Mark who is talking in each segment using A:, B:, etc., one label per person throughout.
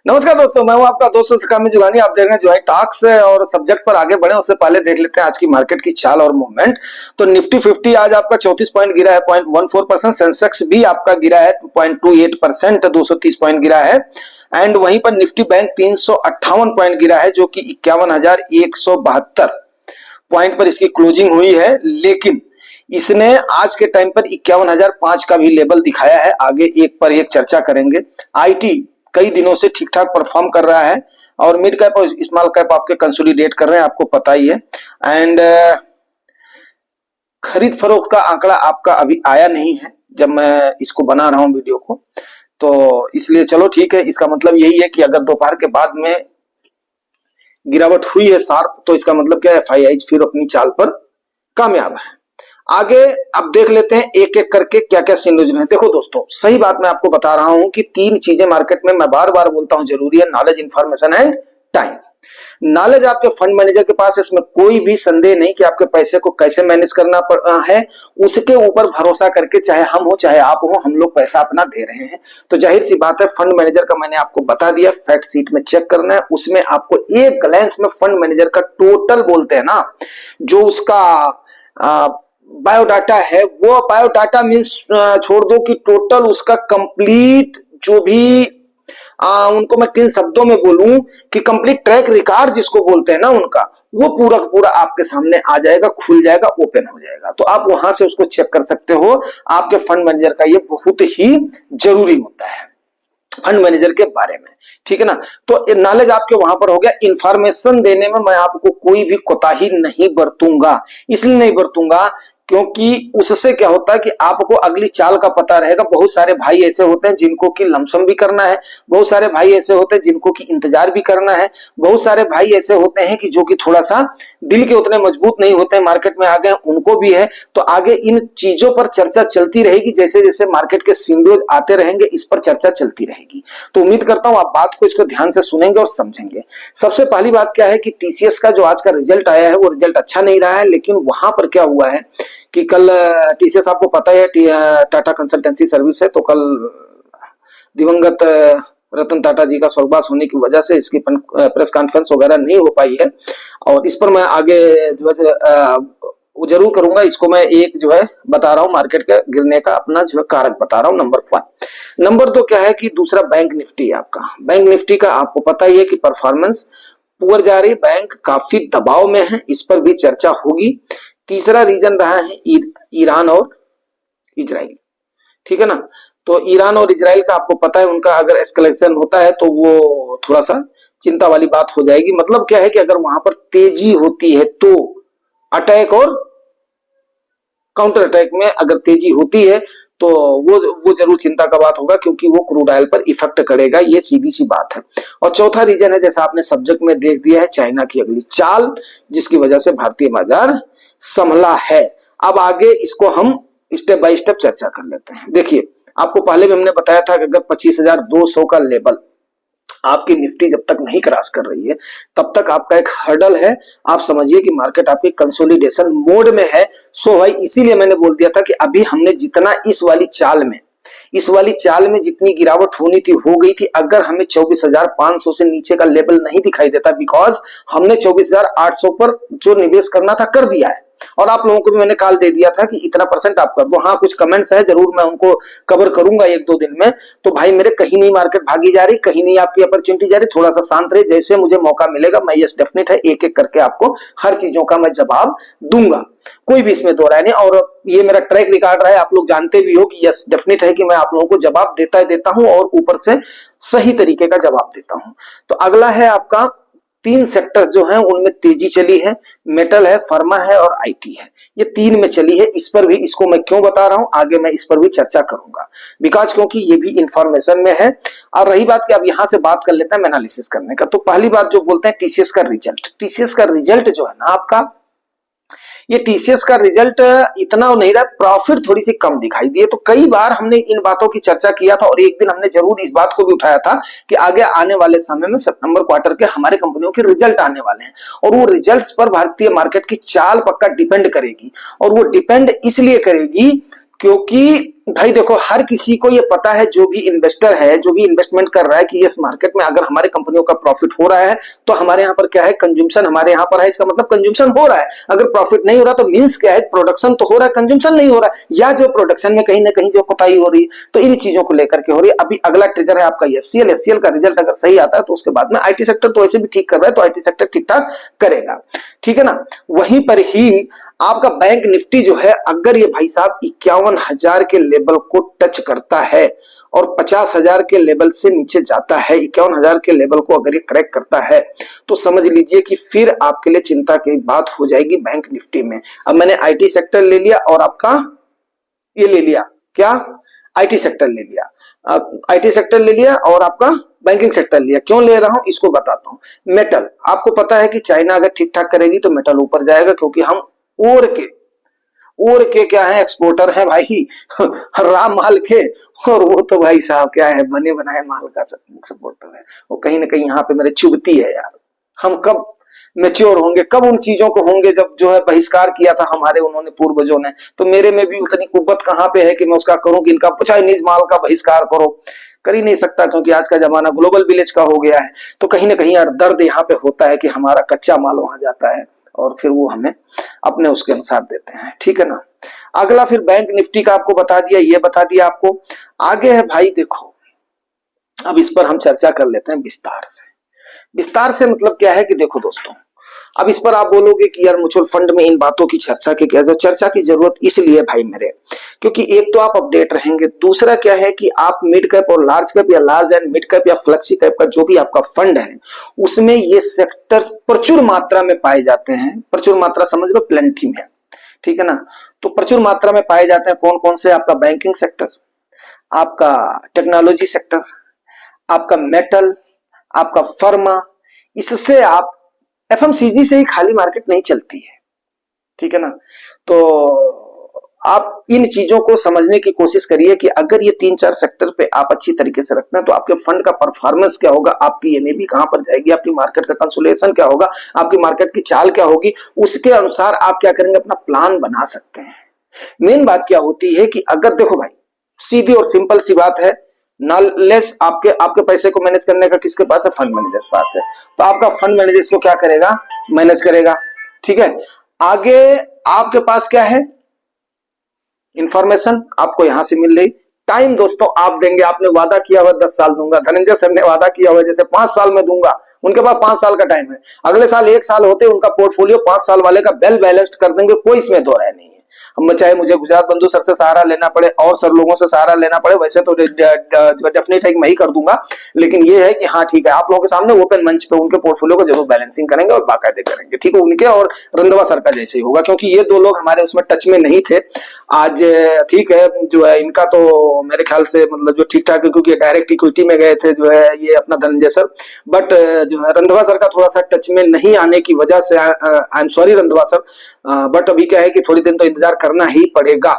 A: नमस्कार दोस्तों, मैं हूं आपका दोस्त सिकामी जुगानी। आप देख रहे हैं जो है टॉक्स और सब्जेक्ट पर आगे बढ़े उससे पहले देख लेते हैं आज की मार्केट की चाल और मूवमेंट। तो निफ्टी 50 आज आपका 34 पॉइंट गिरा है, 0.14%। सेंसेक्स भी आपका गिरा है 2.28%, 230 पॉइंट गिरा है। एंड वहीं पर निफ्टी बैंक 358 पॉइंट गिरा है, जो कि 51,172 पॉइंट पर इसकी क्लोजिंग हुई है। लेकिन इसने आज के टाइम पर 51,005 का भी लेवल दिखाया है। आगे एक पर एक चर्चा करेंगे। आईटी कई दिनों से ठीक ठाक परफॉर्म कर रहा है और मिड कैप और स्मॉल कैप आपके कंसोलिडेट कर रहे हैं, आपको पता ही है। एंड खरीद फरोख्त का आंकड़ा आपका अभी आया नहीं है जब मैं इसको बना रहा हूं वीडियो को, तो इसलिए चलो ठीक है। इसका मतलब यही है कि अगर दोपहर के बाद में गिरावट हुई है शार्प, तो इसका मतलब क्या है, एफआईआई फिर अपनी चाल पर कामयाब है। आगे अब देख लेते हैं एक एक करके क्या क्या सिंड्रोम है। देखो दोस्तों, सही बात मैं आपको बता रहा हूं कि तीन चीजें मार्केट में मैं बार बार बोलता हूं जरूरी है: knowledge, information and time. Knowledge आपके फंड मैनेजर के पास है, इसमें कोई भी संदेह नहीं कि आपके पैसे को कैसे मैनेज करना है। उसके ऊपर भरोसा करके चाहे हम हो चाहे आप हो, हम लोग पैसा अपना दे रहे हैं। तो जाहिर सी बात है, फंड मैनेजर का मैंने आपको बता दिया, फैक्ट शीट में चेक करना है। उसमें आपको एक ग्लैंस में फंड मैनेजर का टोटल बोलते हैं ना, जो उसका बायोडाटा है, वो बायोडाटा मीन्स छोड़ दो कि टोटल उसका कंप्लीट जो भी उनको मैं किन शब्दों में बोलूं कि कंप्लीट ट्रैक रिकॉर्ड जिसको बोलते हैं ना, उनका वो पूरा पूरा आपके सामने आ जाएगा, खुल जाएगा, ओपन हो जाएगा। तो आप वहां से उसको चेक कर सकते हो। आपके फंड मैनेजर का ये बहुत ही जरूरी होता है फंड मैनेजर के बारे में, ठीक है ना। तो नॉलेज आपके वहां पर हो गया। इंफॉर्मेशन देने में मैं आपको कोई भी कोताही नहीं बरतूंगा। इसलिए नहीं बरतूंगा क्योंकि उससे क्या होता है कि आपको अगली चाल का पता रहेगा। बहुत सारे भाई ऐसे होते हैं जिनको कि लमसम भी करना है, बहुत सारे भाई ऐसे होते हैं जिनको कि इंतजार भी करना है, बहुत सारे भाई ऐसे होते हैं कि जो कि थोड़ा सा दिल के उतने मजबूत नहीं होते हैं, मार्केट में आ गए, उनको भी है। तो आगे इन चीजों पर चर्चा चलती रहेगी, जैसे जैसे मार्केट के सिंबल आते रहेंगे इस पर चर्चा चलती रहेगी। तो उम्मीद करता हूं आप बात को इसको ध्यान से सुनेंगे और समझेंगे। सबसे पहली बात क्या है कि टीसीएस का जो आज का रिजल्ट आया है वो रिजल्ट अच्छा नहीं रहा है। लेकिन वहां पर क्या हुआ है कि कल टीसीएस आपको पता है टाटा कंसल्टेंसी सर्विस है, तो कल दिवंगत रतन टाटा जी का स्वर्गवास होने की वजह से इसकी प्रेस कॉन्फ्रेंस वगैरह नहीं हो पाई है। और इस पर मैं आगे जो है वो जरूर करूंगा। इसको मैं एक जो है बता रहा हूं, मार्केट के गिरने का अपना जो है कारक बता रहा हूं, नंबर 1। नंबर 2 क्या है कि दूसरा बैंक निफ्टी है आपका। बैंक निफ्टी का आपको पता ही है कि परफॉर्मेंस पुअर जा रही, बैंक काफी दबाव में है, इस पर भी चर्चा होगी। तीसरा रीजन रहा है ईरान और इजराइल, ठीक है ना। तो ईरान और इजराइल का आपको पता है, उनका अगर एस्केलेशन होता है तो वो थोड़ा सा चिंता वाली बात हो जाएगी। मतलब क्या है कि अगर वहां पर तेजी होती है तो अटैक और काउंटर अटैक में अगर तेजी होती है तो वो जरूर चिंता का बात होगा, क्योंकि वो क्रूड ऑयल पर इफेक्ट करेगा, ये सीधी सी बात है। और चौथा रीजन है, जैसा आपने सब्जेक्ट में देख दिया है, चाइना की अगली चाल, जिसकी वजह से भारतीय बाजार संभला है। अब आगे इसको हम स्टेप बाय स्टेप चर्चा कर लेते हैं। देखिए, आपको पहले भी हमने बताया था कि अगर 25,200 का लेवल आपकी निफ्टी जब तक नहीं क्रॉस कर रही है तब तक आपका एक हर्डल है। आप समझिए कि मार्केट आपकी कंसोलिडेशन मोड में है। सो भाई, इसीलिए मैंने बोल दिया था कि अभी हमने जितना इस वाली चाल में जितनी गिरावट होनी थी हो गई थी। अगर हमें 24,500 से नीचे का लेवल नहीं दिखाई देता, बिकॉज हमने 24,800 पर जो निवेश करना था कर दिया है, और आप लोगों को भी मैंने कॉल दे दिया था कि इतना परसेंट आप कर दो। हाँ, कुछ कमेंट्स है, जरूर मैं उनको कवर करूंगा 1-2 दिन में। तो भाई मेरे कहीं नहीं मार्केट भागी जा रही, कहीं नहीं आपकी अपॉर्चुनिटी जा रही, थोड़ा सा शांत रहे, जैसे मुझे मौका मिलेगा मैं यस डेफिनेट है एक एक करके आपको हर चीजों का मैं जवाब दूंगा, कोई भी इसमें दो राय नहीं। और ये मेरा ट्रैक रिकॉर्ड रहा है, आप लोग जानते भी हो कि यस डेफिनेट है कि मैं आप लोगों को जवाब देता हूं और ऊपर से सही तरीके का जवाब देता हूं। तो अगला है आपका 3 सेक्टर जो हैं उनमें तेजी चली है, मेटल है, फार्मा है और आईटी है। ये 3 में चली है। इस पर भी, इसको मैं क्यों बता रहा हूं, आगे मैं इस पर भी चर्चा करूंगा, बिकॉज क्योंकि ये भी इंफॉर्मेशन में है। और रही बात कि अब यहां से बात कर लेते हैं एनालिसिस करने का, तो पहली बात जो बोलते हैं टीसीएस का रिजल्ट जो है ना आपका, ये टीसीएस का रिजल्ट इतना नहीं रहा, प्रॉफिट थोड़ी सी कम दिखाई दी है। तो कई बार हमने इन बातों की चर्चा किया था और एक दिन हमने जरूर इस बात को भी उठाया था कि आगे आने वाले समय में सितंबर क्वार्टर के हमारे कंपनियों के रिजल्ट आने वाले हैं, और वो रिजल्ट्स पर भारतीय मार्केट की चाल पक्का डिपेंड करेगी। और वो डिपेंड इसलिए करेगी क्योंकि भाई देखो, हर किसी को ये पता है, जो भी इन्वेस्टर है, जो भी इन्वेस्टमेंट कर रहा है, कि इस मार्केट में अगर हमारे कंपनियों का प्रॉफिट हो रहा है तो हमारे यहाँ पर क्या है, कंज्यूमशन हमारे यहाँ पर है, इसका मतलब कंज्यूमशन हो रहा है। अगर प्रॉफिट नहीं हो रहा तो मींस क्या है, प्रोडक्शन तो हो रहा है, कंज्यूमशन नहीं हो रहा है, या जो प्रोडक्शन में कहीं ना कहीं जो कोताही हो रही है, तो इन चीजों को लेकर के हो रही है। अभी अगला ट्रिगर है आपका एचसीएल। एचसीएल का रिजल्ट अगर सही आता है तो उसके बाद में आईटी सेक्टर तो ऐसे भी ठीक कर रहा है, तो आईटी सेक्टर ठीक ठाक करेगा, ठीक है ना। वहीं पर ही आपका बैंक निफ्टी जो है, अगर ये भाई साहब 51,000 के लेवल को टच करता है और 50,000 के लेवल से नीचे जाता है, 51,000 के लेवल को अगर ये क्रैक करता है, तो समझ लीजिए कि फिर आपके लिए चिंता की बात हो जाएगी बैंक निफ्टी में। अब मैंने आईटी सेक्टर ले लिया और आपका ये ले लिया, क्या, आईटी सेक्टर ले लिया, आईटी सेक्टर ले लिया और आपका बैंकिंग सेक्टर लिया। क्यों ले रहा हूं इसको बताता हूं। मेटल, आपको पता है कि चाइना अगर ठीक ठाक करेगी तो मेटल ऊपर जाएगा, क्योंकि हम और के क्या है, एक्सपोर्टर है भाई राम माल के। और वो तो भाई साहब क्या है, बने बनाए माल का सपोर्टर है। वो कहीं ना कहीं यहाँ पे मेरे चुभती है यार। हम कब मेच्योर होंगे, कब उन चीजों को होंगे जब जो है बहिष्कार किया था हमारे उन्होंने पूर्वजों ने, तो मेरे में भी उतनी कुव्वत कहाँ पे है कि मैं उसका करूं कि इनका चाइनीज माल का बहिष्कार करो। कर ही नहीं सकता, क्योंकि आज का जमाना ग्लोबल विलेज का हो गया है। तो कहीं ना कहीं यार दर्द यहाँ पे होता है कि हमारा कच्चा माल वहां जाता है और फिर वो हमें अपने उसके अनुसार देते हैं, ठीक है ना। अगला फिर बैंक निफ्टी का आपको बता दिया, ये बता दिया आपको। आगे है भाई देखो, अब इस पर हम चर्चा कर लेते हैं विस्तार से। विस्तार से मतलब क्या है कि देखो दोस्तों, अब इस पर आप बोलोगे कि यार म्यूचुअल फंड में इन बातों की चर्चा की क्या, तो चर्चा की जरूरत इसलिए भाई मेरे, क्योंकि एक तो आप अपडेट रहेंगे, दूसरा क्या है कि आप मिड कैप और लार्ज कैप या लार्ज एंड मिड कैप या फ्लेक्सी कैप का जो भी आपका फंड है, उसमें ये सेक्टर्स प्रचुर मात्रा में पाए जाते हैं। प्रचुर मात्रा समझ लो, प्लेंटी में, ठीक है ना। तो प्रचुर मात्रा में पाए जाते हैं कौन कौन से, आपका बैंकिंग सेक्टर, आपका टेक्नोलॉजी सेक्टर, आपका मेटल, आपका फर्मा। इससे आप एफएमसीजी से ही खाली मार्केट नहीं चलती है, ठीक है ना। तो आप इन चीजों को समझने की कोशिश करिए कि अगर ये 3-4 सेक्टर पे आप अच्छी तरीके से रखते हैं तो आपके फंड का परफॉर्मेंस क्या होगा, आपकी एनएवी कहां पर जाएगी, आपकी मार्केट का कंसोलिडेशन क्या होगा, आपकी मार्केट की चाल क्या होगी, उसके अनुसार आप क्या करेंगे, अपना प्लान बना सकते हैं। मेन बात क्या होती है कि अगर देखो भाई, सीधी और सिंपल सी बात है, नॉलेज आपके आपके पैसे को मैनेज करने का किसके पास है, फंड मैनेजर के पास है। तो आपका फंड मैनेजर इसको क्या करेगा, मैनेज करेगा, ठीक है। आगे आपके पास क्या है, इंफॉर्मेशन आपको यहां से मिल रही। टाइम दोस्तों आप देंगे, आपने वादा किया हुआ 10 साल दूंगा, धनंजय सर ने वादा किया हुआ जैसे 5 साल में दूंगा, उनके पास 5 साल का टाइम है। अगले साल 1 साल होते उनका पोर्टफोलियो 5 साल वाले का वेल बैलेंस्ड कर देंगे, कोई इसमें दो राय नहीं है। हम चाहे मुझे गुजरात बंधु सर से सहारा लेना पड़े और सर लोगों से सहारा लेना पड़े, वैसे तो डेफिनेट है कि मैं ही कर दूंगा, लेकिन ये है कि हाँ ठीक है, आप लोगों के सामने ओपन मंच पे उनके पोर्टफोलियो को जरूर बैलेंसिंग करेंगे और बाकायदे करेंगे, ठीक है। उनके और रंधवा सर का जैसे ही होगा, क्योंकि ये दो लोग हमारे उसमें टच में नहीं थे आज, ठीक है। जो है इनका तो मेरे ख्याल से मतलब जो ठीक ठाक है, क्योंकि डायरेक्ट इक्विटी में गए थे जो है ये अपना धनंजय सर, बट जो है रंधवा सर का थोड़ा सा टच में नहीं आने की वजह से I am sorry Randhawa sir, but अभी क्या है कि थोड़ी दिन तो इंतजार करना ही पड़ेगा।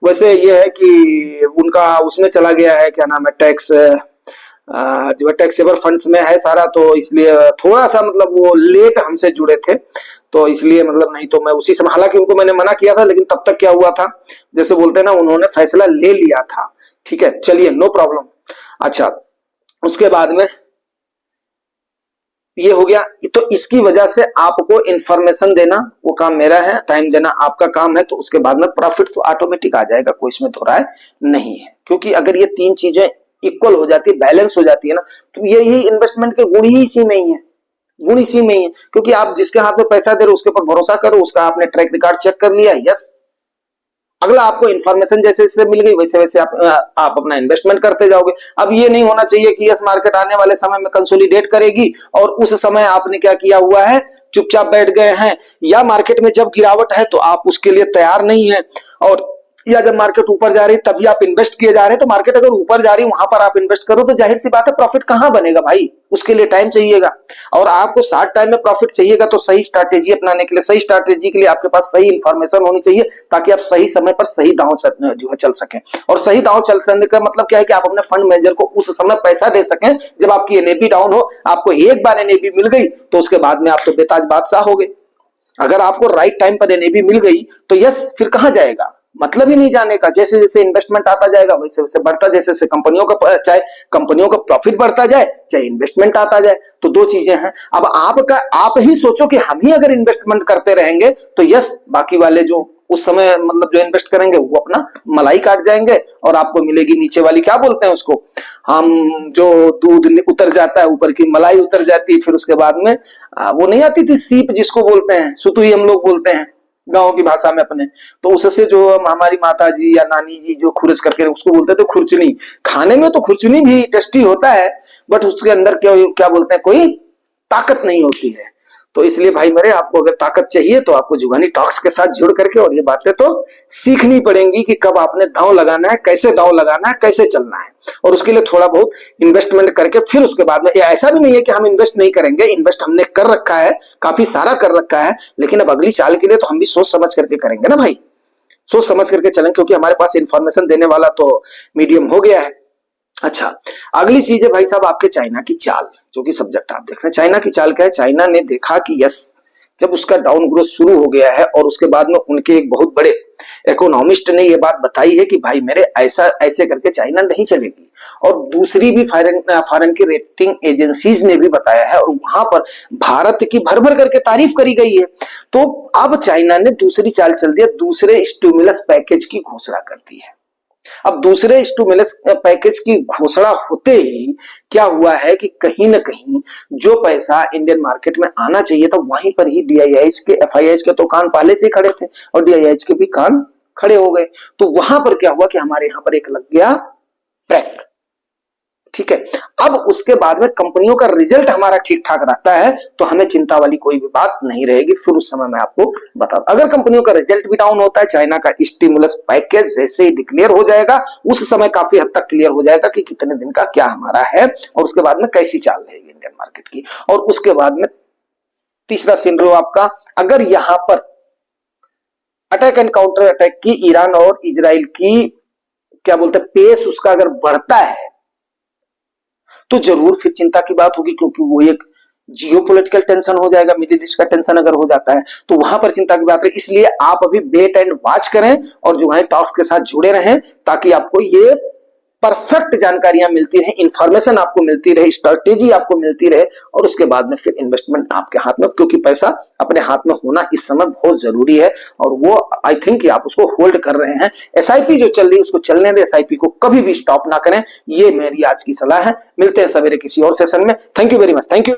A: वैसे ये है कि उनका उसमें चला गया है, क्या नाम है, टैक्स जो है टैक्स सेवर फंड्स में है सारा, तो इसलिए थोड़ा सा मतलब वो लेट हमसे जुड़े थे, तो इसलिए मतलब नहीं तो मैं उसी समय, हालांकि उनको मैंने मना किया था, लेकिन तब तक क्या हुआ था, जैसे बोलते हैं ना, उन्होंने फैसला ले लिया था, ठीक है, चलिए नो प्रॉब्लम। अच्छा, उसके बाद में ये हो गया, तो इसकी वजह से आपको इंफॉर्मेशन देना वो काम मेरा है, टाइम देना आपका काम है, तो उसके बाद में प्रॉफिट तो ऑटोमेटिक आ जाएगा, कोई इसमें दो राय नहीं है। क्योंकि अगर ये 3 चीजें इक्वल हो जाती है, बैलेंस हो जाती है ना, तो यही इन्वेस्टमेंट के गुण ही इसी में ही है, गुण इसी में ही है। क्योंकि आप जिसके हाथ में पैसा दे रहे हो उसके ऊपर भरोसा करो, उसका आपने ट्रैक रिकॉर्ड चेक कर लिया, यस, अगला आपको इन्फॉर्मेशन जैसे जैसे मिल गई वैसे वैसे आप अपना इन्वेस्टमेंट करते जाओगे। अब ये नहीं होना चाहिए कि यस मार्केट आने वाले समय में कंसोलिडेट करेगी और उस समय आपने क्या किया हुआ है, चुपचाप बैठ गए हैं, या मार्केट में जब गिरावट है तो आप उसके लिए तैयार नहीं है, और या जब मार्केट ऊपर जा रही तभी आप इन्वेस्ट किए जा रहे हैं। तो मार्केट अगर ऊपर जा रही वहां पर आप इन्वेस्ट करो तो जाहिर सी बात है प्रॉफिट कहां बनेगा भाई, उसके लिए टाइम चाहिएगा, और आपको शॉर्ट टाइम में प्रॉफिट चाहिएगा तो सही स्ट्रैटेजी अपनाने के लिए, सही स्ट्रैटेजी के लिए आपके पास सही इंफॉर्मेशन होनी चाहिए, ताकि आप सही समय पर सही दांव जो है चल सकें। और सही दांव चलने का मतलब क्या है कि आप अपने फंड मैनेजर को उस समय पैसा दे सकें जब आपकी एनएवी डाउन हो। आपको एक बार एनएवी मिल गई तो उसके बाद में आप तो बेताज बादशाह हो गए। अगर आपको राइट टाइम पर एनएवी मिल गई तो यस, फिर कहां जाएगा, मतलब ही नहीं जाने का। जैसे जैसे इन्वेस्टमेंट आता जाएगा वैसे वैसे बढ़ता, जैसे जैसे कंपनियों का चाहे कंपनियों का प्रॉफिट बढ़ता जाए चाहे इन्वेस्टमेंट आता जाए, तो दो चीजें हैं। अब आपका आप ही सोचो कि हम ही अगर इन्वेस्टमेंट करते रहेंगे तो यस, बाकी वाले जो उस समय मतलब जो इन्वेस्ट करेंगे वो अपना मलाई काट जाएंगे और आपको मिलेगी नीचे वाली, क्या बोलते हैं उसको, हम जो दूध उतर जाता है ऊपर की मलाई उतर जाती है, फिर उसके बाद में वो नहीं आती थी सीप जिसको बोलते हैं, सुतुई हम लोग बोलते हैं गांव की भाषा में अपने, तो उससे जो हमारी माता जी या नानी जी जो खुरस करके उसको बोलते थे खुरचनी। खाने में तो खुरचनी भी टेस्टी होता है, बट उसके अंदर क्या क्या बोलते हैं, कोई ताकत नहीं होती है। तो इसलिए भाई मेरे, आपको अगर ताकत चाहिए तो आपको जुगानी टॉक्स के साथ जुड़ करके और ये बातें तो सीखनी पड़ेंगी कि कब आपने दांव लगाना है, कैसे दांव लगाना है, कैसे चलना है, और उसके लिए थोड़ा बहुत इन्वेस्टमेंट करके फिर उसके बाद में, ऐसा भी नहीं है कि हम इन्वेस्ट नहीं करेंगे, इन्वेस्ट हमने कर रखा है, काफी सारा कर रखा है, लेकिन अब अगली चाल के लिए तो हम भी सोच समझ करके करेंगे ना भाई, सोच समझ करके चलें, क्योंकि हमारे पास इंफॉर्मेशन देने वाला तो मीडियम हो गया है। अच्छा, अगली चीज है भाई साहब आपके चाइना की चाल, जो कि सब्जेक्ट आप देख रहे हैं। चाइना की चाल क्या है, चाइना ने देखा कि यस, जब उसका डाउन ग्रोथ शुरू हो गया है और उसके बाद में उनके एक बहुत बड़े इकोनॉमिस्ट ने यह बात बताई है कि भाई मेरे ऐसा ऐसे करके चाइना नहीं चलेगी, और दूसरी भी फॉरेन की रेटिंग एजेंसीज ने भी बताया है, और वहां पर भारत की भर भर करके तारीफ करी गई है। तो अब चाइना ने दूसरी चाल चल दिया, दूसरे स्टिमुलस पैकेज की घोषणा कर दी है। अब दूसरे स्टिमुलस पैकेज की घोषणा होते ही क्या हुआ है कि कहीं ना कहीं जो पैसा इंडियन मार्केट में आना चाहिए था वहीं पर ही डीआईआईज के, एफआईआईज के तो कान पहले से खड़े थे और डीआईआईज के भी कान खड़े हो गए। तो वहां पर क्या हुआ कि हमारे यहां पर एक लग गया ट्रैक, ठीक है। अब उसके बाद में कंपनियों का रिजल्ट हमारा ठीक ठाक रहता है तो हमें चिंता वाली कोई भी बात नहीं रहेगी। फिर उस समय मैं आपको बता दूं, अगर कंपनियों का रिजल्ट भी डाउन होता है, चाइना का स्टिमुलस पैकेज जैसे ही डिक्लेयर हो जाएगा उस समय काफी हद तक क्लियर हो जाएगा कि कितने दिन का क्या हमारा है, और उसके बाद में कैसी चाल रहेगी इंडियन मार्केट की। और उसके बाद में तीसरा सिनेरियो आपका, अगर यहां पर अटैक एंड काउंटर अटैक की ईरान और इजराइल की क्या बोलते हैं पेस उसका अगर बढ़ता है तो जरूर फिर चिंता की बात होगी, क्योंकि वो एक जियोपॉलिटिकल टेंशन हो जाएगा। मिडिल ईस्ट का टेंशन अगर हो जाता है तो वहां पर चिंता की बात है। इसलिए आप अभी वेट एंड वॉच करें और जो है टॉक्स के साथ जुड़े रहें, ताकि आपको ये परफेक्ट जानकारियां मिलती रहे, इंफॉर्मेशन आपको मिलती रहे, स्ट्रेटेजी आपको मिलती रहे, और उसके बाद में फिर इन्वेस्टमेंट आपके हाथ में, क्योंकि पैसा अपने हाथ में होना इस समय बहुत जरूरी है। और वो आई थिंक कि आप उसको होल्ड कर रहे हैं। एसआईपी जो चल रही है उसको चलने दें, एसआईपी को कभी भी स्टॉप ना करें, ये मेरी आज की सलाह है। मिलते हैं सवेरे किसी और सेशन में। Thank you very much, thank you.